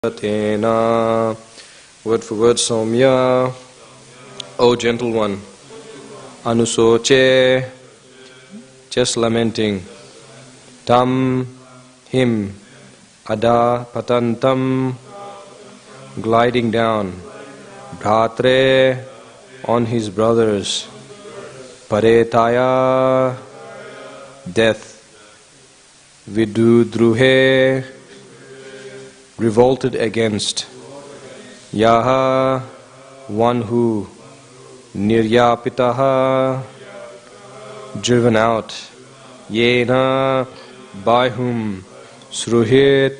Tena, word for word, Soumya, O gentle one, Anusoche, just lamenting, Tam, him, Ada patantam, gliding down, Bhratre, on his brothers, Paretaya, death, Vidudruhe, revolted against, Yaha, one who, Niryapitaha, driven out, Yena, by whom, Sruhit,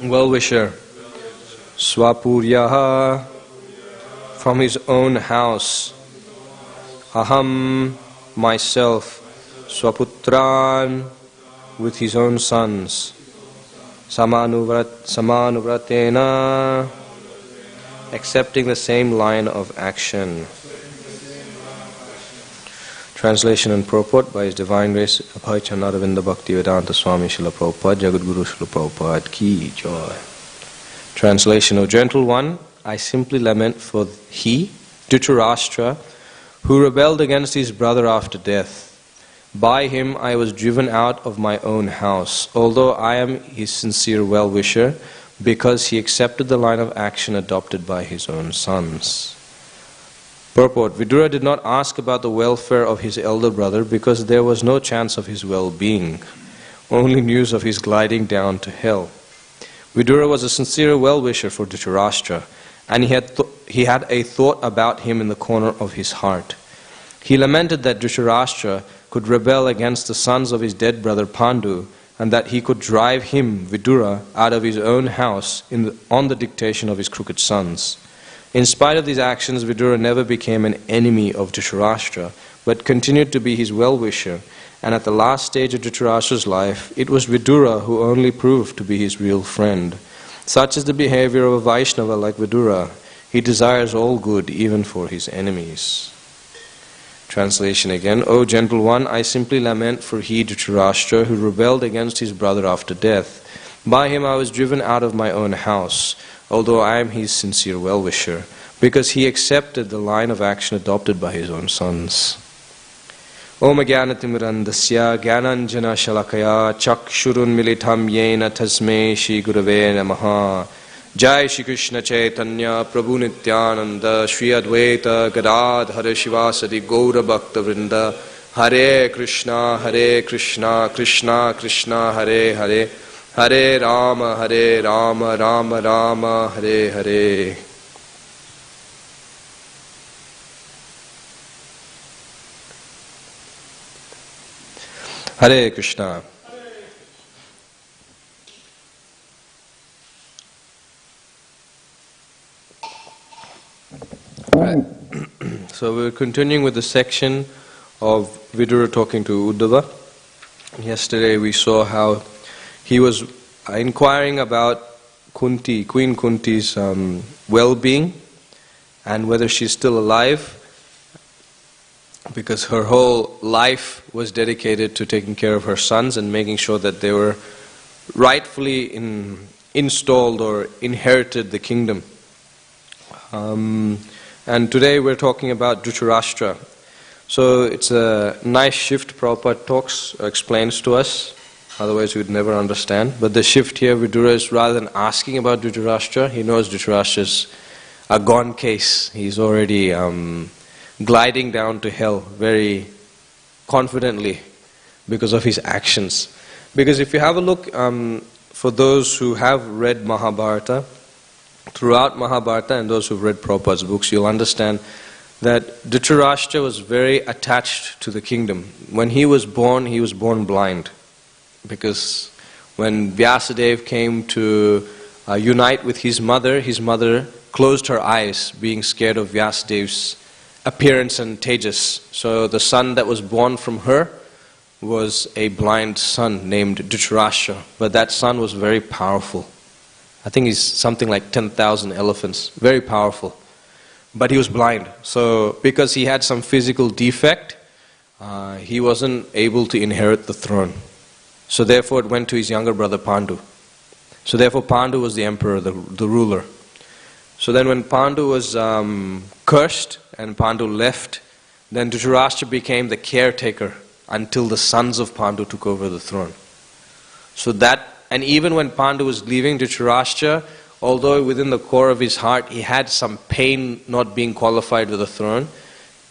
well-wisher, Swapuryaha, from his own house, Aham, myself, Swaputran, with his own sons, Samanuvratena, accepting the same line of action. Translation and purport by His Divine Grace Abhay Chanaravinda Bhaktivedanta Swami Srila Prabhupada, Jagadguru Srila Prabhupada Ki Joy. Translation: O gentle one, I simply lament for he, Dhritarashtra, who rebelled against his brother after death. By him I was driven out of my own house, although I am his sincere well-wisher, because he accepted the line of action adopted by his own sons. Purport: Vidura did not ask about the welfare of his elder brother because there was no chance of his well-being, only news of his gliding down to hell. Vidura was a sincere well-wisher for Dhritarashtra, and he had a thought about him in the corner of his heart. He lamented that Dhritarashtra could rebel against the sons of his dead brother Pandu, and that he could drive him, Vidura, out of his own house on the dictation of his crooked sons. In spite of these actions, Vidura never became an enemy of Dhritarashtra, but continued to be his well-wisher, and at the last stage of Dhritarashtra's life, it was Vidura who only proved to be his real friend. Such is the behavior of a Vaishnava like Vidura. He desires all good, even for his enemies. Translation again. O gentle one, I simply lament for he, Dhritarashtra, who rebelled against his brother after death. By him I was driven out of my own house, although I am his sincere well-wisher, because he accepted the line of action adopted by his own sons. Om Jnanatimmirandasya Jnananjana Shalakaya Chakshurun Militam Yena Tasmai Shri Gurave Namaha. Jai Shri Krishna Chaitanya Prabhu Nityananda Shri Advaita Gadadhara Shivasadi Gaura Bhakta Vrinda. Hare Krishna Krishna Krishna Hare Hare, Hare Rama Rama Rama Hare Hare. Hare Krishna. Right. So we're continuing with the section of Vidura talking to Uddhava. Yesterday we saw how he was inquiring about Kunti, Queen Kunti's well-being and whether she's still alive, because her whole life was dedicated to taking care of her sons and making sure that they were rightfully installed or inherited the kingdom. And today we're talking about Dhritarashtra. So it's a nice shift Prabhupada explains to us, otherwise we'd never understand. But the shift here, Vidura, is rather than asking about Dhritarashtra, he knows Dhritarashtra's a gone case. He's already gliding down to hell very confidently because of his actions. Because if you have a look, for those who have read Mahabharata, throughout Mahabharata and those who've read Prabhupada's books, you'll understand that Dhritarashtra was very attached to the kingdom. When he was born blind. Because when Vyasadeva came to unite with his mother closed her eyes, being scared of Vyasadev's appearance and tejas. So the son that was born from her was a blind son named Dhritarashtra. But that son was very powerful. I think he's something like 10,000 elephants. Very powerful. But he was blind. So because he had some physical defect, he wasn't able to inherit the throne. So therefore it went to his younger brother Pandu. So therefore Pandu was the emperor, the ruler. So then when Pandu was cursed and Pandu left, then Dhritarashtra became the caretaker until the sons of Pandu took over the throne. So that, and even when Pandu was leaving, Dhritarashtra, although within the core of his heart he had some pain not being qualified with the throne,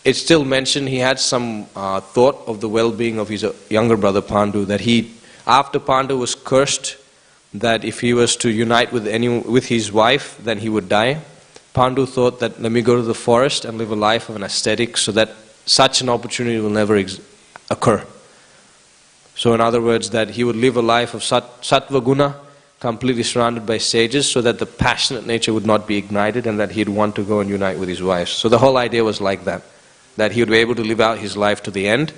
it still mentioned he had some thought of the well-being of his younger brother Pandu, that he, after Pandu was cursed, that if he was to unite with his wife, then he would die. Pandu thought that let me go to the forest and live a life of an ascetic so that such an opportunity will never occur. So in other words, that he would live a life of sattva guna, completely surrounded by sages, so that the passionate nature would not be ignited and that he'd want to go and unite with his wife. So the whole idea was like that he would be able to live out his life to the end,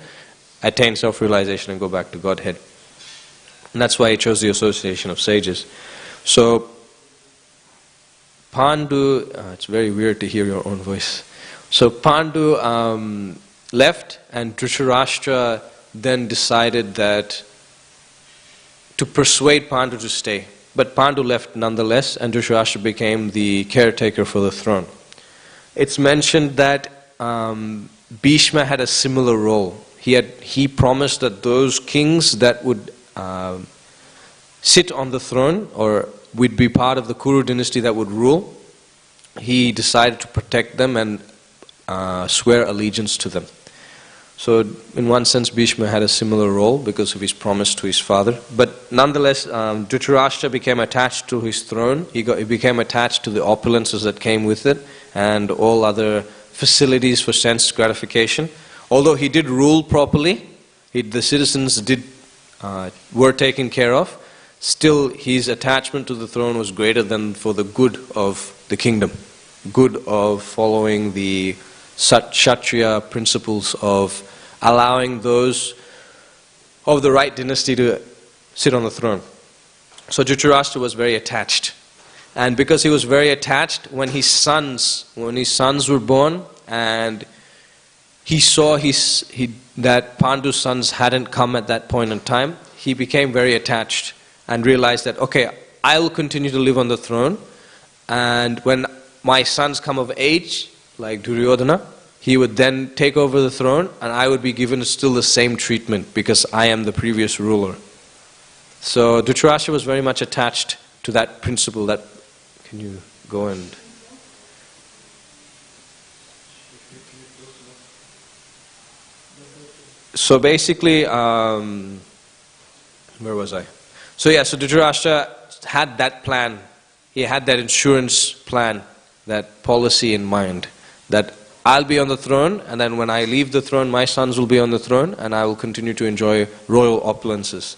attain self-realization and go back to Godhead. And that's why he chose the association of sages. So Pandu, it's very weird to hear your own voice. So Pandu left, and Dhritarashtra then decided that to persuade Pandu to stay. But Pandu left nonetheless, and Dhritarashtra became the caretaker for the throne. It's mentioned that Bhishma had a similar role. He promised that those kings that would sit on the throne or would be part of the Kuru dynasty that would rule, he decided to protect them and swear allegiance to them. So in one sense Bhishma had a similar role because of his promise to his father. But nonetheless, Dhritarashtra became attached to his throne. He became attached to the opulences that came with it and all other facilities for sense gratification. Although he did rule properly, the citizens were taken care of, still his attachment to the throne was greater than for the good of the kingdom, good of following the Kshatriya principles of allowing those of the right dynasty to sit on the throne. So Dhritarashtra was very attached. And because he was very attached, when his sons were born and he saw that Pandu's sons hadn't come at that point in time, he became very attached and realized that, okay, I will continue to live on the throne, and when my sons come of age, like Duryodhana, he would then take over the throne and I would be given still the same treatment because I am the previous ruler. So Dhritarashtra was very much attached to that principle. That, can you go and... So basically, where was I? So Dhritarashtra had that plan. He had that insurance plan, that policy in mind, that I'll be on the throne, and then when I leave the throne, my sons will be on the throne, and I will continue to enjoy royal opulences.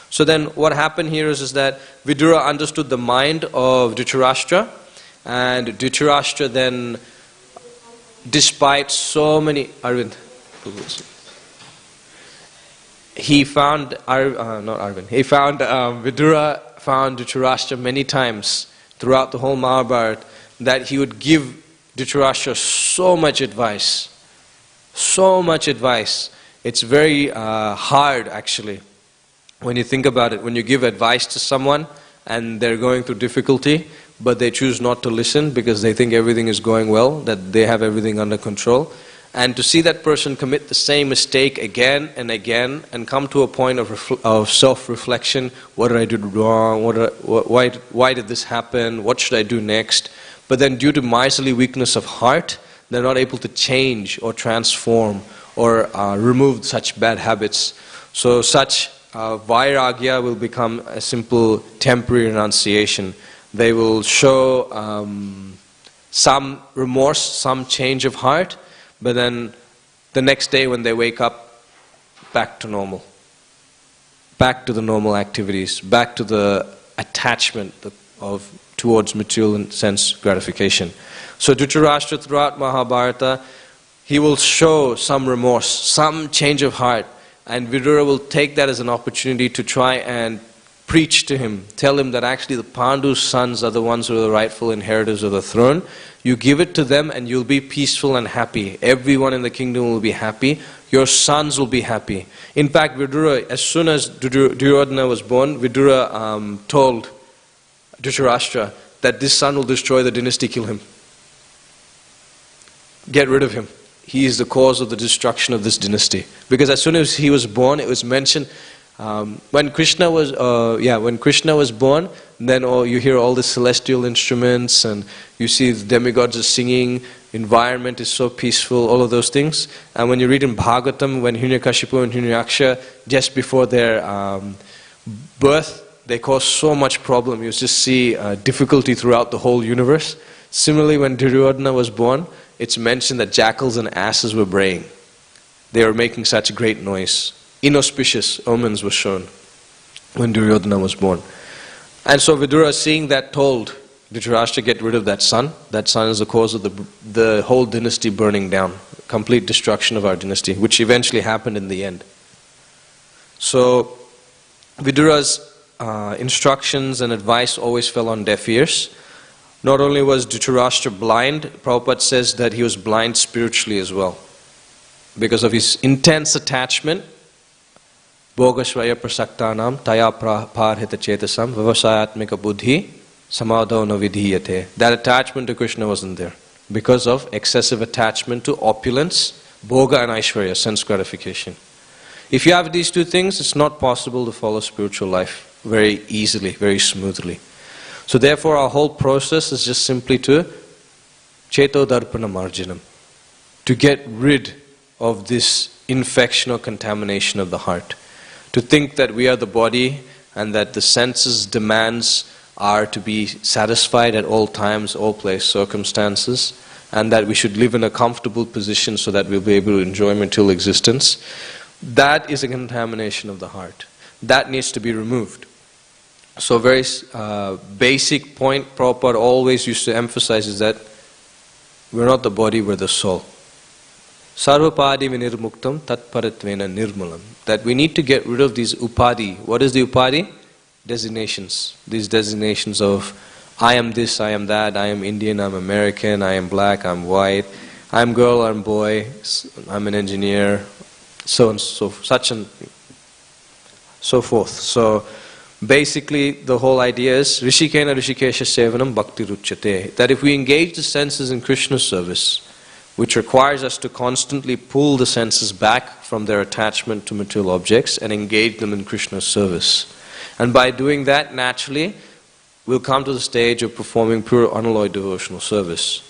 So then what happened here is that Vidura understood the mind of Dhritarashtra, and Dhritarashtra then, despite so many... Arvind. He found, Vidura found Dhritarashtra many times throughout the whole Mahabharata, that he would give Dhritarashtra so much advice. It's very hard actually when you think about it. When you give advice to someone and they're going through difficulty, but they choose not to listen because they think everything is going well, that they have everything under control. And to see that person commit the same mistake again and again and come to a point of self-reflection, what did I do wrong, why did this happen, what should I do next? But then due to miserly weakness of heart, they're not able to change or transform or remove such bad habits. So such vairagya will become a simple temporary renunciation. They will show some remorse, some change of heart, but then the next day when they wake up, back to normal. Back to the normal activities, back to the attachment towards material and sense gratification. So Dhritarashtra throughout Mahabharata, he will show some remorse, some change of heart, and Vidura will take that as an opportunity to try and preach to him, tell him that actually the Pandu's sons are the ones who are the rightful inheritors of the throne. You give it to them and you'll be peaceful and happy. Everyone in the kingdom will be happy. Your sons will be happy. In fact, Vidura, as soon as Duryodhana was born, Vidura told Dhritarashtra that this son will destroy the dynasty, kill him. Get rid of him. He is the cause of the destruction of this dynasty. Because as soon as he was born, it was mentioned, when Krishna was born, then you hear all the celestial instruments and you see the demigods are singing, environment is so peaceful, all of those things. And when you read in Bhagavatam, when Hiranyakashipu and Hiranyaksha, just before their birth, they caused so much problem. You just see difficulty throughout the whole universe. Similarly, when Duryodhana was born, it's mentioned that jackals and asses were braying. They were making such great noise. Inauspicious omens were shown when Duryodhana was born. And so Vidura, seeing that, told Dhritarashtra, get rid of that son. That son is the cause of the whole dynasty burning down. Complete destruction of our dynasty, which eventually happened in the end. So Vidura's instructions and advice always fell on deaf ears. Not only was Dhritarashtra blind, Prabhupada says that he was blind spiritually as well. Because of his intense attachment, Bhogashvaya prasaktanam taya parhita chetasam vavasayatmika buddhi samadho na vidhiyate. That attachment to Krishna wasn't there. Because of excessive attachment to opulence, bhoga and aishvarya, sense gratification. If you have these two things, it's not possible to follow spiritual life very easily, very smoothly. So therefore our whole process is just simply to cheto darpana marjanam, to get rid of this infection or contamination of the heart. To think that we are the body and that the senses' demands are to be satisfied at all times, all place, circumstances, and that we should live in a comfortable position so that we'll be able to enjoy material existence. That is a contamination of the heart. That needs to be removed. So very basic point Prabhupada always used to emphasize is that we're not the body, we're the soul. Sarvapadi vinirmuktam tatparatvena nirmalam. That we need to get rid of these upadi. What is the upadi? Designations. These designations of I am this, I am that, I am Indian, I'm American, I am black, I'm white, I'm girl, I'm boy, I'm an engineer, so and so, such and so forth. So basically the whole idea is Rishikena Rishikesha Sevanam Bhakti Ruchyate. That if we engage the senses in Krishna's service, which requires us to constantly pull the senses back from their attachment to material objects and engage them in Krishna's service. And by doing that, naturally, we'll come to the stage of performing pure unalloyed devotional service.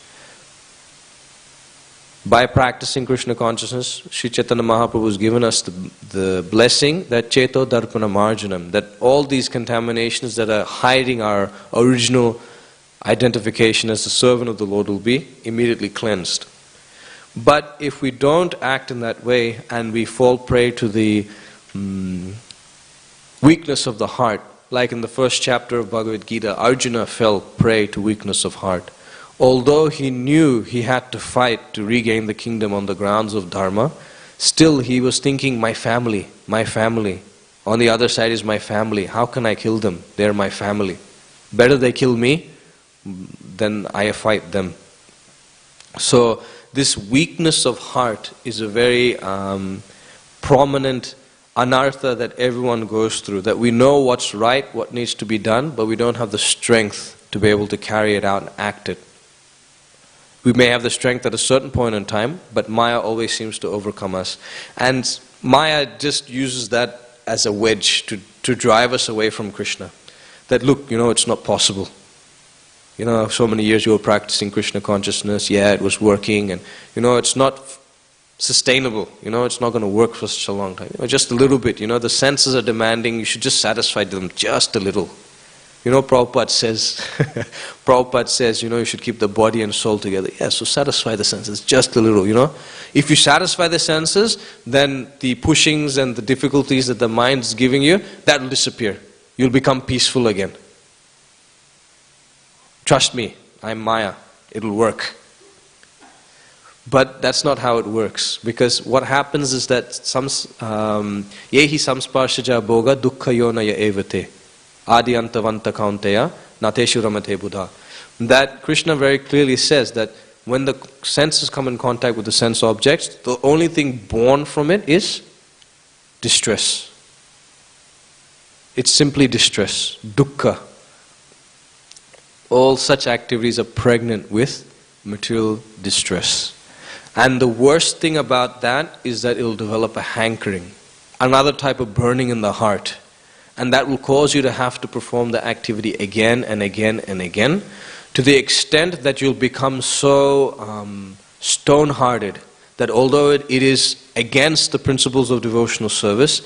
By practicing Krishna consciousness, Sri Chaitanya Mahaprabhu has given us the blessing that Cheto Darpana Marjanam, that all these contaminations that are hiding our original identification as the servant of the Lord will be immediately cleansed. But if we don't act in that way and we fall prey to the weakness of the heart, like in the first chapter of Bhagavad Gita, Arjuna fell prey to weakness of heart. Although he knew he had to fight to regain the kingdom on the grounds of dharma, still he was thinking, my family, my family. On the other side is my family. How can I kill them? They're my family. Better they kill me than I fight them. So this weakness of heart is a very prominent anartha that everyone goes through, that we know what's right, what needs to be done, but we don't have the strength to be able to carry it out and act it. We may have the strength at a certain point in time, but Maya always seems to overcome us. And Maya just uses that as a wedge to drive us away from Krishna. That look, it's not possible. So many years you were practicing Krishna consciousness, yeah, it was working, and it's not sustainable, it's not going to work for such a long time. Just a little bit, the senses are demanding, you should just satisfy them just a little. Prabhupada says, you should keep the body and soul together. Yeah, so satisfy the senses just a little, If you satisfy the senses, then the pushings and the difficulties that the mind's giving you, that will disappear. You'll become peaceful again. Trust me, I'm Maya. It'll work. But that's not how it works. Because what happens is that yehi samsparshaja bhoga dukkha yonaya evate. Adi antavanta kaunteya nateshu ramate buddha. That Krishna very clearly says that when the senses come in contact with the sense objects, the only thing born from it is distress. It's simply distress, dukkha. all such activities are pregnant with material distress. And the worst thing about that is that it will develop a hankering, another type of burning in the heart. And that will cause you to have to perform the activity again and again and again, to the extent that you'll become so stone-hearted that although it is against the principles of devotional service,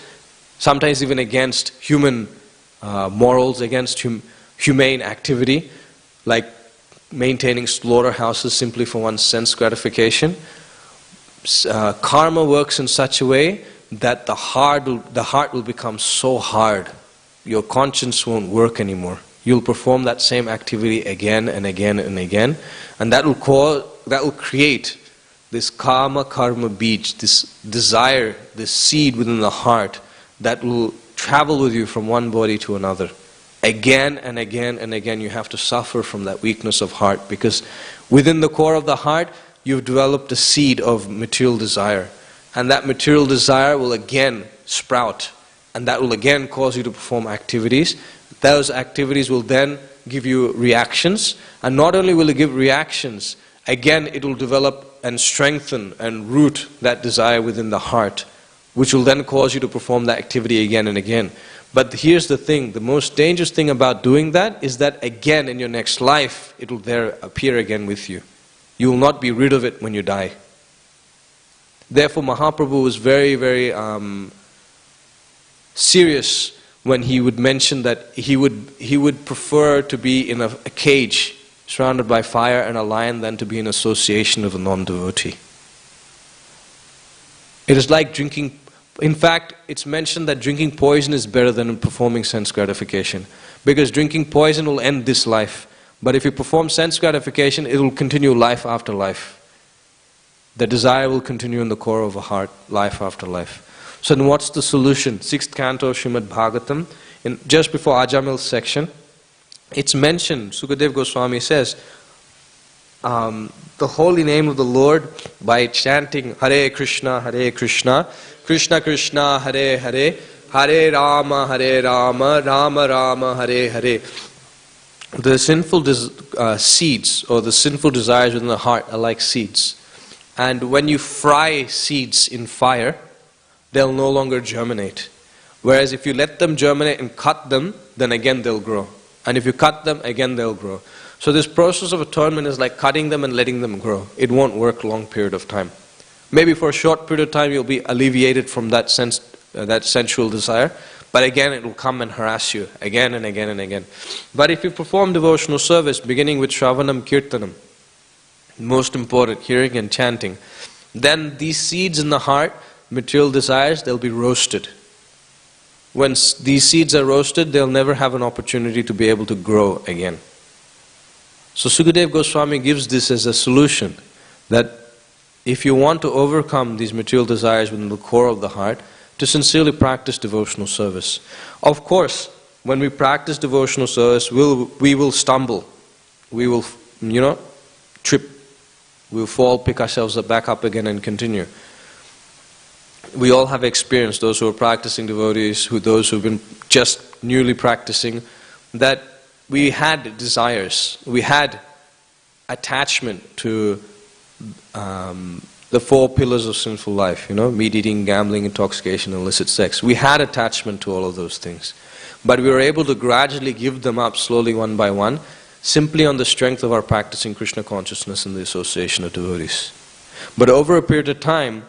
sometimes even against human morals, against humane activity, like maintaining slaughterhouses simply for one's sense gratification, karma works in such a way that the heart will become so hard, your conscience won't work anymore. You'll perform that same activity again and again and again, and that will create this karma bij, this desire, this seed within the heart that will travel with you from one body to another. Again and again and again you have to suffer from that weakness of heart, because within the core of the heart you've developed a seed of material desire, and that material desire will again sprout, and that will again cause you to perform activities. Those activities will then give you reactions, and not only will it give reactions, again it will develop and strengthen and root that desire within the heart, which will then cause you to perform that activity again and again. But here's the thing, the most dangerous thing about doing that is that again in your next life it will there appear again with you. You will not be rid of it when you die. Therefore Mahaprabhu was very, very serious when he would mention that he would prefer to be in a cage surrounded by fire and a lion than to be in association of a non-devotee. It is like drinking, in fact, it's mentioned that drinking poison is better than performing sense gratification, because drinking poison will end this life, but if you perform sense gratification, it will continue life after life. The desire will continue in the core of a heart, life after life. So then what's the solution? 6th canto of Srimad Bhagavatam, just before Ajamil's section, it's mentioned, Sukadev Goswami says, the holy name of the Lord by chanting Hare Krishna, Krishna Krishna, Hare Hare, Hare Rama, Rama Rama, Hare Hare. The sinful seeds or the sinful desires within the heart are like seeds. And when you fry seeds in fire, they'll no longer germinate. Whereas if you let them germinate and cut them, then again they'll grow. And if you cut them, again they'll grow. So this process of atonement is like cutting them and letting them grow. It won't work a long period of time. Maybe for a short period of time you'll be alleviated from that sensual desire, but again it will come and harass you again and again and again. But if you perform devotional service, beginning with Shravanam Kirtanam, most important, hearing and chanting, then these seeds in the heart, material desires, they'll be roasted. When these seeds are roasted, they'll never have an opportunity to be able to grow again. So Sukadev Goswami gives this as a solution, that if you want to overcome these material desires within the core of the heart, to sincerely practice devotional service. Of course, when we practice devotional service, we will stumble. We will, trip. We will fall, pick ourselves back up again and continue. We all have experience, those who are practicing devotees, those who have been just newly practicing, that we had desires, we had attachment to the 4 pillars of sinful life, meat eating, gambling, intoxication, illicit sex. We had attachment to all of those things. But we were able to gradually give them up slowly one by one, simply on the strength of our practicing Krishna consciousness and the association of devotees. But over a period of time,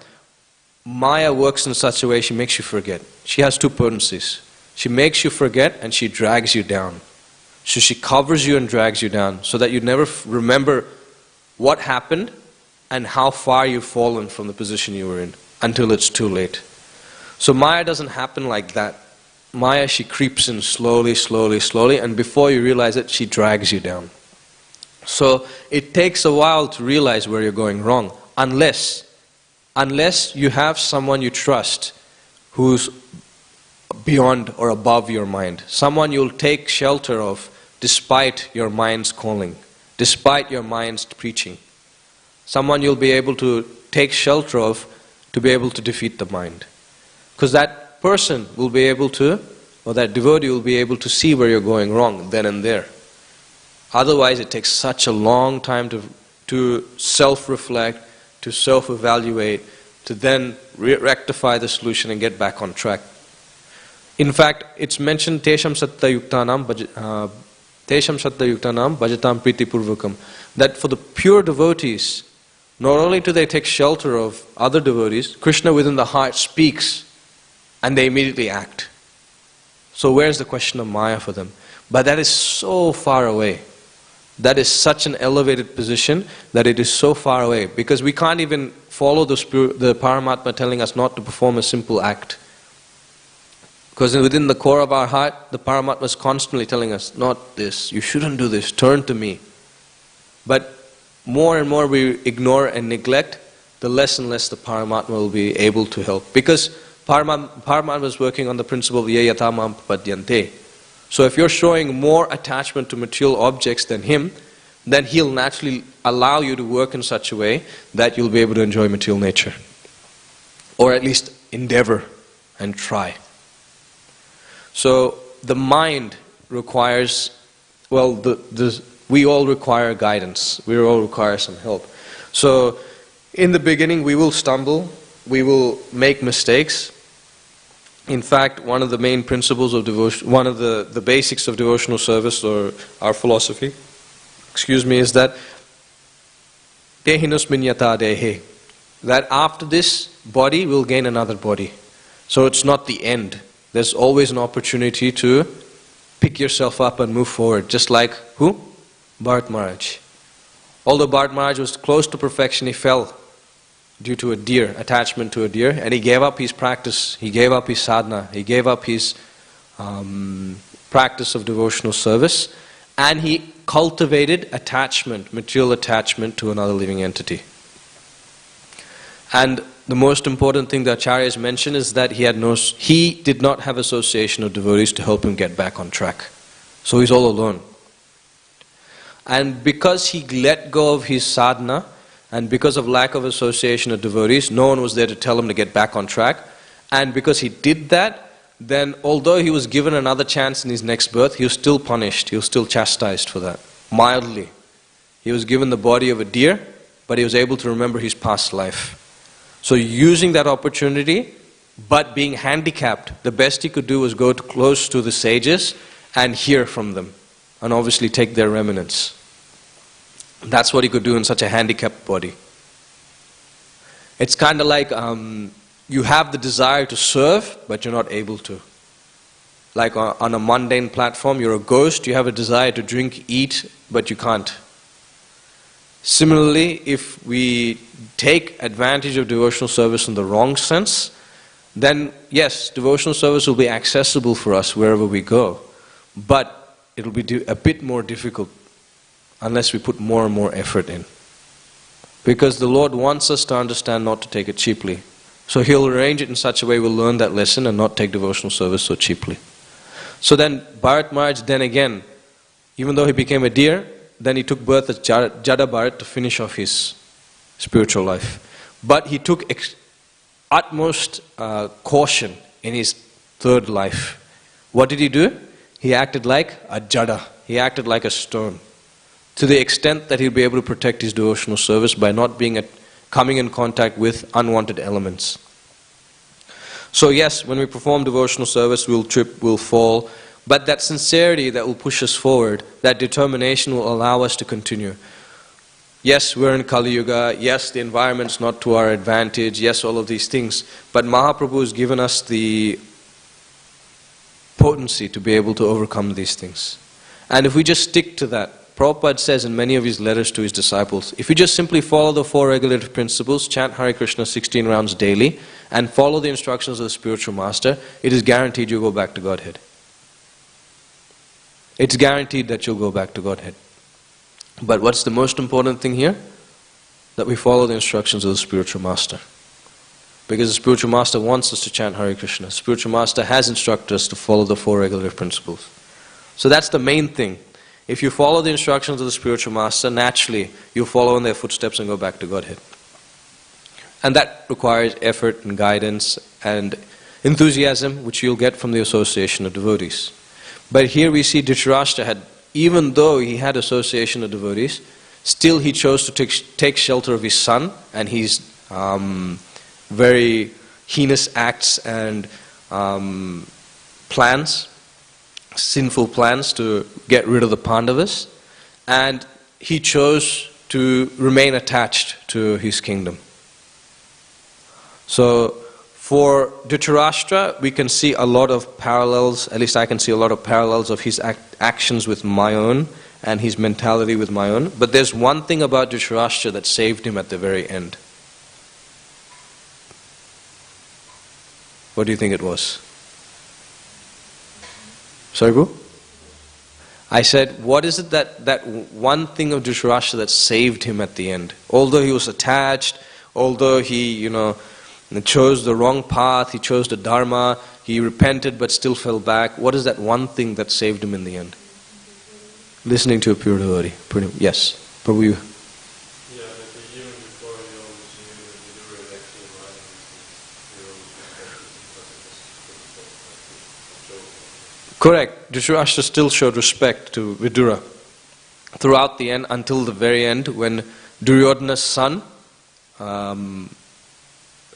Maya works in such a way she makes you forget. She has 2 potencies. She makes you forget and she drags you down. So she covers you and drags you down so that you never remember what happened and how far you've fallen from the position you were in until it's too late. So Maya doesn't happen like that. Maya, she creeps in slowly, slowly, slowly, and before you realize it, she drags you down. So it takes a while to realize where you're going wrong, unless you have someone you trust who's beyond or above your mind. Someone you'll take shelter of despite your mind's calling, despite your mind's preaching. Someone you'll be able to take shelter of to be able to defeat the mind. Because that person will be able to, or that devotee will be able to see where you're going wrong then and there. Otherwise, it takes such a long time to self-reflect, to self-evaluate, to then rectify the solution and get back on track. In fact, it's mentioned Tesham Satta Yuktanam Bhajatam Priti Purvakam, that for the pure devotees, not only do they take shelter of other devotees, Krishna within the heart speaks and they immediately act. So where's the question of Maya for them? But that is so far away. That is such an elevated position that it is so far away, because we can't even follow the Paramatma telling us not to perform a simple act. Because within the core of our heart, the Paramatma is constantly telling us, not this, you shouldn't do this, turn to me. But more and more we ignore and neglect, the less and less the Paramatma will be able to help. Because Paramatma is working on the principle of ye yata mam padyante. So if you're showing more attachment to material objects than him, then he'll naturally allow you to work in such a way that you'll be able to enjoy material nature. Or at least endeavor and try. So the mind requires, well, we all require guidance. We all require some help. So in the beginning we will stumble, we will make mistakes. In fact, one of the main principles of devotion, one of the basics of devotional service, or our philosophy, is that dehinusmin yata dehe, that after this body we'll gain another body. So it's not the end. There's always an opportunity to pick yourself up and move forward, just like who? Bharat Maharaj. Although Bharat Maharaj was close to perfection, he fell due to a deer, attachment to a deer, and he gave up his practice, he gave up his sadhana, he gave up his practice of devotional service, and he cultivated attachment, material attachment to another living entity. And the most important thing the Acharyas mention is that he did not have association of devotees to help him get back on track. So he's all alone. And because he let go of his sadhana, and because of lack of association of devotees, no one was there to tell him to get back on track. And because he did that, then although he was given another chance in his next birth, he was still punished, he was still chastised for that, mildly. He was given the body of a deer, but he was able to remember his past life. So using that opportunity, but being handicapped, the best he could do was go close to the sages and hear from them, and obviously take their remnants. That's what he could do in such a handicapped body. It's kind of like you have the desire to serve, but you're not able to. Like on a mundane platform, you're a ghost, you have a desire to drink, eat, but you can't. Similarly, if we take advantage of devotional service in the wrong sense, then yes, devotional service will be accessible for us wherever we go, but it will be a bit more difficult unless we put more and more effort in. Because the Lord wants us to understand not to take it cheaply. So He'll arrange it in such a way we'll learn that lesson and not take devotional service so cheaply. So then Bharat Maharaj, then again, even though he became a deer, then he took birth as Jada Bharat to finish off his spiritual life. But he took utmost caution in his third life. What did he do? He acted like a Jada. He acted like a stone. To the extent that he'll be able to protect his devotional service by not coming in contact with unwanted elements. So yes, when we perform devotional service, we'll trip, we'll fall, but that sincerity that will push us forward, that determination will allow us to continue. Yes, we're in Kali Yuga, yes, the environment's not to our advantage, yes, all of these things, but Mahaprabhu has given us the potency to be able to overcome these things. And if we just stick to that, Prabhupada says in many of his letters to his disciples, if you just simply follow the 4 regulative principles, chant Hare Krishna 16 rounds daily, and follow the instructions of the spiritual master, it is guaranteed you'll go back to Godhead. It's guaranteed that you'll go back to Godhead. But what's the most important thing here? That we follow the instructions of the spiritual master. Because the spiritual master wants us to chant Hare Krishna. The spiritual master has instructed us to follow the 4 regulative principles. So that's the main thing. If you follow the instructions of the spiritual master, naturally you'll follow in their footsteps and go back to Godhead. And that requires effort and guidance and enthusiasm, which you'll get from the association of devotees. But here we see Dhritarashtra had even though he had association of devotees, still he chose to take shelter of his son and his very heinous acts and plans, sinful plans to get rid of the Pandavas, and he chose to remain attached to his kingdom. So for Dhritarashtra, we can see a lot of parallels, at least I can see a lot of parallels of his actions with my own and his mentality with my own. But there's one thing about Dhritarashtra that saved him at the very end. What do you think it was? Sorry, Guru? I said, what is it that one thing of Dhritarashtra that saved him at the end? Although he was attached, although he, chose the wrong path, he chose the dharma, he repented but still fell back. What is that one thing that saved him in the end? Listening to a pure devotee. Yes, Prabhu. Yeah, but even before he always knew that the Guru had actually arrived, he always respected because Correct. Dhritarashtra still showed respect to Vidura throughout the end, until the very end, when Duryodhana's son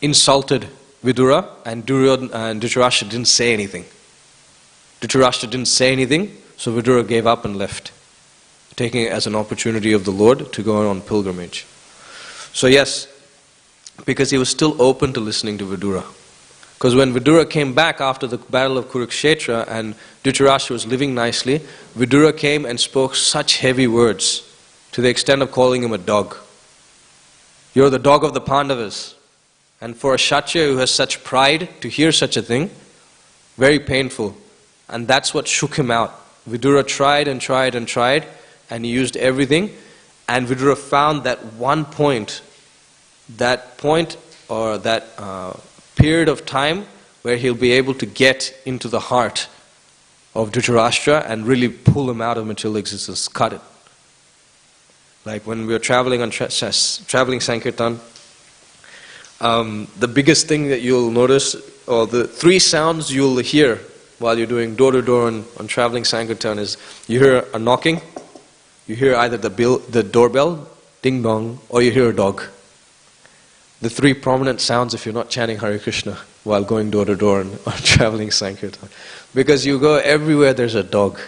insulted Vidura, and Dhritarashtra didn't say anything. Dhritarashtra didn't say anything, so Vidura gave up and left, taking it as an opportunity of the Lord to go on pilgrimage. So yes, because he was still open to listening to Vidura. Because when Vidura came back after the battle of Kurukshetra and Dhritarashtra was living nicely, Vidura came and spoke such heavy words to the extent of calling him a dog. You're the dog of the Pandavas. And for a Kshatriya who has such pride, to hear such a thing, very painful. And that's what shook him out. Vidura tried and tried and tried, and he used everything. And Vidura found that one point, or that period of time where he'll be able to get into the heart of Dhritarashtra and really pull him out of material existence, cut it. Like when we were traveling on traveling Sankirtan, the biggest thing that you'll notice, or the three sounds you'll hear while you're doing door-to-door on traveling Sankirtan is, you hear a knocking, you hear either the doorbell, ding-dong, or you hear a dog. The three prominent sounds if you're not chanting Hare Krishna while going door-to-door on traveling Sankirtan. Because you go everywhere, there's a dog.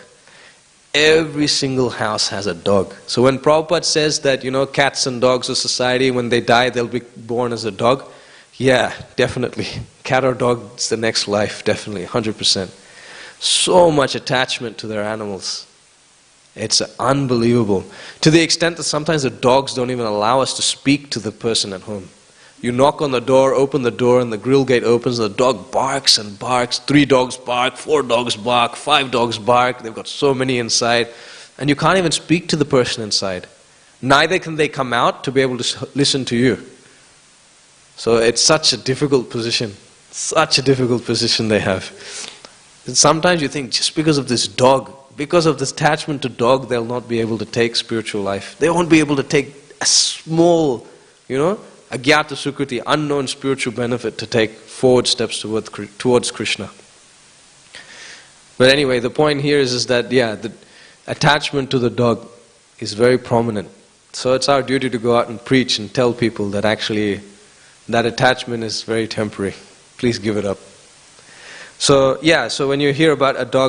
Every single house has a dog. So when Prabhupada says that, cats and dogs of society, when they die, they'll be born as a dog. Yeah, definitely. Cat or dog is the next life, definitely, 100%. So much attachment to their animals. It's unbelievable. To the extent that sometimes the dogs don't even allow us to speak to the person at home. You knock on the door, open the door, and the grill gate opens, and the dog barks and barks. 3 dogs bark, 4 dogs bark, 5 dogs bark. They've got so many inside. And you can't even speak to the person inside. Neither can they come out to be able to listen to you. So it's such a difficult position. Such a difficult position they have. And sometimes you think, just because of this dog, because of this attachment to dog, they'll not be able to take spiritual life. They won't be able to take a small, Agyata Sukriti, unknown spiritual benefit to take forward steps towards Krishna. But anyway, the point here is that, the attachment to the dog is very prominent. So it's our duty to go out and preach and tell people that actually that attachment is very temporary. Please give it up. So when you hear about a dog